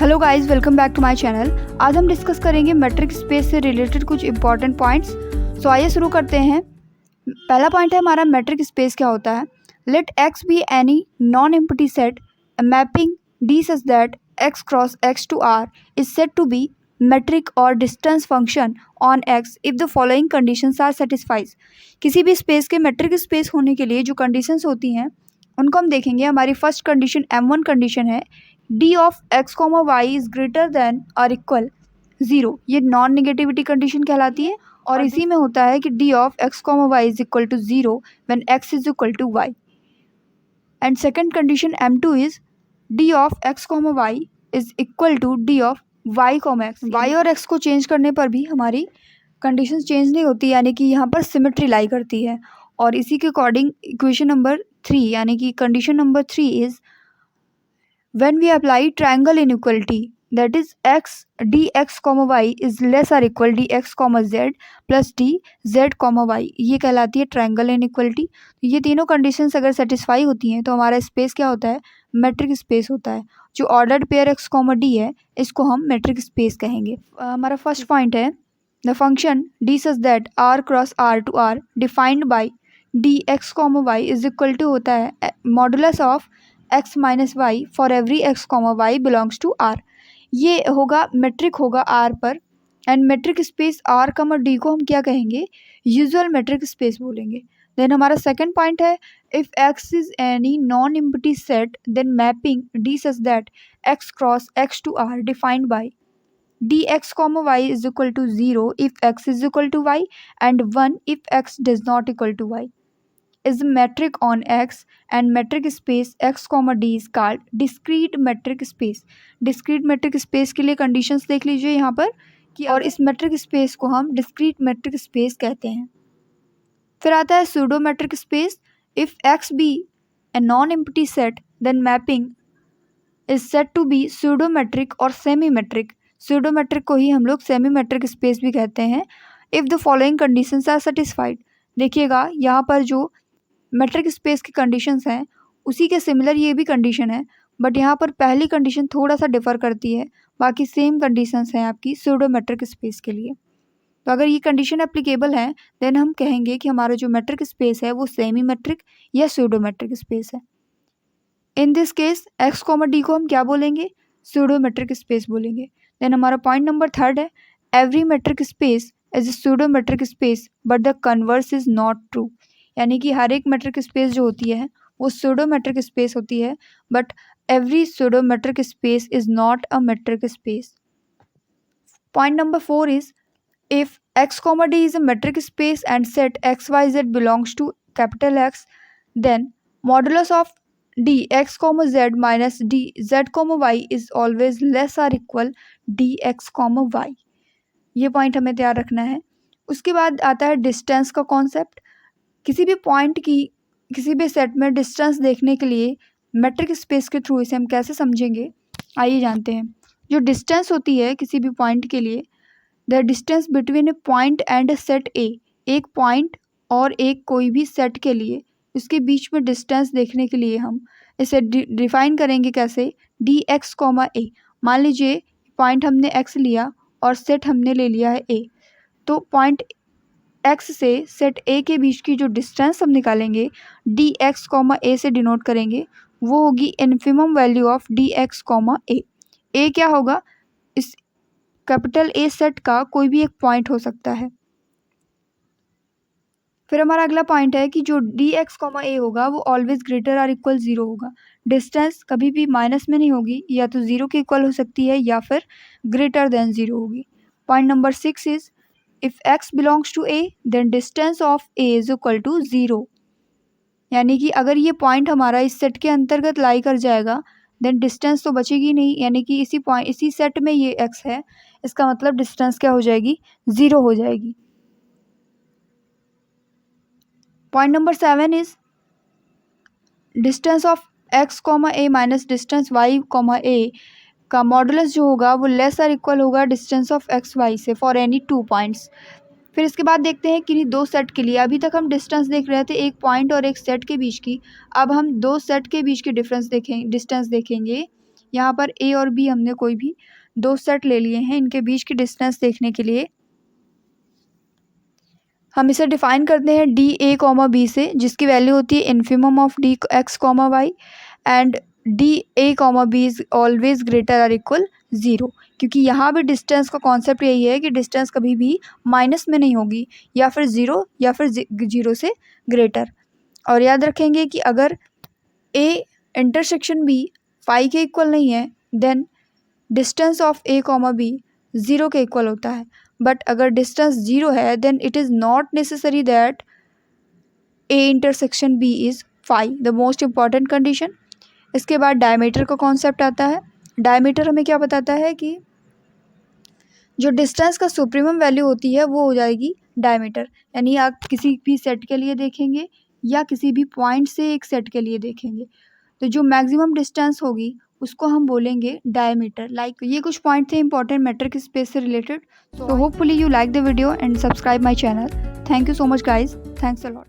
Hello guys, welcome back to my channel. आज हम discuss करेंगे मैट्रिक स्पेस से रिलेटेड कुछ इंपॉर्टेंट पॉइंट्स। सो आइए शुरू करते हैं। पहला पॉइंट है हमारा मैट्रिक स्पेस क्या होता है। Let X be any non empty set mapping D such that X cross X to R is set to be metric or distance function on x if the following conditions are satisfied। किसी भी space के matric space होने के लिए जो conditions होती हैं उनको हम देखेंगे। हमारी फर्स्ट कंडीशन M1 कंडीशन है, D of X comma Y is greater than और इक्वल 0। ये नॉन नेगेटिविटी कंडीशन कहलाती है और इसी में होता है कि D of X comma Y is equal to 0 when X is equal to Y. And second condition M2 is D of X comma Y is equal to D of Y comma X. Y और X को change करने पर भी हमारी condition change नहीं होती, यानी कि यहाँ पर सिमेट्री लाई करती है। और इसी के अकॉर्डिंग इक्वेशन नंबर 3 यानी कि condition number 3 is when we apply triangle inequality that is X D X comma Y is less or equal D X comma Z plus D Z comma Y, ये कहलाती है triangle inequality. ये तीनों conditions अगर satisfy होती हैं तो हमारा स्पेस क्या होता है, मैट्रिक स्पेस होता है। जो ordered pair X comma D है इसको हम मैट्रिक स्पेस कहेंगे। हमारा फर्स्ट पॉइंट है the function D such that R cross R to R defined by D X comma Y is equal to होता है modulus of X minus Y for every X comma Y belongs to R. ये होगा metric होगा R पर। And metric space R comma D को हम क्या कहेंगे, यूजुअल मैट्रिक स्पेस बोलेंगे। देन हमारा सेकंड पॉइंट है if X is any non empty set then mapping D such that X cross X to R defined by D X comma Y is equal to 0 if X is equal to Y and 1 if X does not equal to Y is a metric on X and metric space X comma D is called discrete metric space। discrete metric space के लिए conditions देख लीजिए यहाँ पर कि और इस metric space को हम discrete metric space कहते हैं। फिर आता है pseudo metric space if X be a non-empty set then mapping is said to be pseudo metric और semi metric। pseudo metric को ही हम लोग semi metric space भी कहते हैं if the following conditions are satisfied। देखिएगा यहाँ पर जो मैट्रिक स्पेस की कंडीशंस हैं उसी के सिमिलर ये भी कंडीशन है, बट यहाँ पर पहली कंडीशन थोड़ा सा डिफर करती है, बाकी सेम कंडीशंस हैं आपकी सूडो मैट्रिक स्पेस के लिए। तो अगर ये कंडीशन एप्लीकेबल है देन हम कहेंगे कि हमारा जो मैट्रिक स्पेस है वो सेमी मैट्रिक या सूडो मैट्रिक स्पेस है। In this case x comma D को हम क्या बोलेंगे, सूडो मैट्रिक स्पेस बोलेंगे। देन हमारा पॉइंट नंबर 3 है every matric space is a pseudo metric space but the converse is not true. यानी कि हर एक मैट्रिक स्पेस जो होती है वो सूडो मैट्रिक स्पेस होती है but every pseudo metric space is not a metric space. Point number 4 is if X comma D is a metric space and set X Y Z belongs to capital X then modulus of D X comma Z minus D Z comma Y is always less or equal D X comma Y. ये point हमें तैयार रखना है। उसके बाद आता है distance का कॉन्सेप्ट। किसी भी पॉइंट की किसी भी सेट में डिस्टेंस देखने के लिए मैट्रिक स्पेस के थ्रू इसे हम कैसे समझेंगे, आइए जानते हैं। जो डिस्टेंस होती है किसी भी पॉइंट के लिए, the distance between A point and A set ए, एक पॉइंट और एक कोई भी सेट के लिए उसके बीच में डिस्टेंस देखने के लिए हम इसे डिफाइन करेंगे कैसे, डी एक्स कॉमा ए। मान लीजिए पॉइंट हमने एक्स लिया और सेट हमने ले लिया है ए, तो पॉइंट एक्स से सेट ए के बीच की जो डिस्टेंस हम निकालेंगे डी एक्स कॉमा ए से डिनोट करेंगे, वो होगी infimum value of D X comma A. A क्या होगा, इस कैपिटल ए सेट का कोई भी एक पॉइंट हो सकता है। फिर हमारा अगला पॉइंट है कि जो डी एक्स कॉमा ए होगा वो ऑलवेज ग्रेटर आर इक्वल 0 होगा। डिस्टेंस कभी भी माइनस में नहीं होगी, या तो 0 के इक्वल हो सकती है या फिर ग्रेटर देन 0 होगी। Point number 6 is if x belongs to a then distance of a is equal to 0। यानी कि अगर ये पॉइंट हमारा इस सेट के अंतर्गत लाई कर जाएगा देन डिस्टेंस तो बचेगी नहीं, यानी कि इसी सेट में ये x है, इसका मतलब डिस्टेंस क्या हो जाएगी, 0 हो जाएगी। Point number 7 is distance of x comma A minus distance y comma A का मॉडुलस जो होगा वो लेस आर इक्वल होगा डिस्टेंस ऑफ एक्स वाई से फॉर एनी 2 पॉइंट्स। फिर इसके बाद देखते हैं किन्हीं 2 सेट के लिए। अभी तक हम डिस्टेंस देख रहे थे एक पॉइंट और एक सेट के बीच की, अब हम 2 सेट के बीच की डिस्टेंस देखेंगे यहाँ पर ए और बी हमने कोई भी दो सेट ले लिए हैं इनके बीच की डिस्टेंस देखने के लिए। हम इसे डिफाइन करते हैं डी ए कॉमा बी से, जिसकी वैल्यू होती है infimum of D X comma Y and D A comma B is always greater or equal 0, क्योंकि यहाँ भी डिस्टेंस का कॉन्सेप्ट यही है कि डिस्टेंस कभी भी माइनस में नहीं होगी, या फिर 0 या फिर 0 से ग्रेटर। और याद रखेंगे कि अगर ए इंटरसेक्शन बी फाई के इक्वल नहीं है then distance of A comma B 0 के इक्वल होता है। बट अगर डिस्टेंस 0 है then it is not necessary that A intersection B is phi, the most important condition. इसके बाद डायमीटर का कॉन्सेप्ट आता है। डायमीटर हमें क्या बताता है कि जो डिस्टेंस का सुप्रीमम वैल्यू होती है वो हो जाएगी डायमीटर, यानी आप किसी भी सेट के लिए देखेंगे या किसी भी पॉइंट से एक सेट के लिए देखेंगे तो जो मैक्सिमम डिस्टेंस होगी उसको हम बोलेंगे डायमीटर। लाइक ये कुछ पॉइंट थे इंपॉर्टेंट मैट्रिक स्पेस से related. So hopefully you like the video and subscribe my channel. Thank you so much guys, thanks a lot.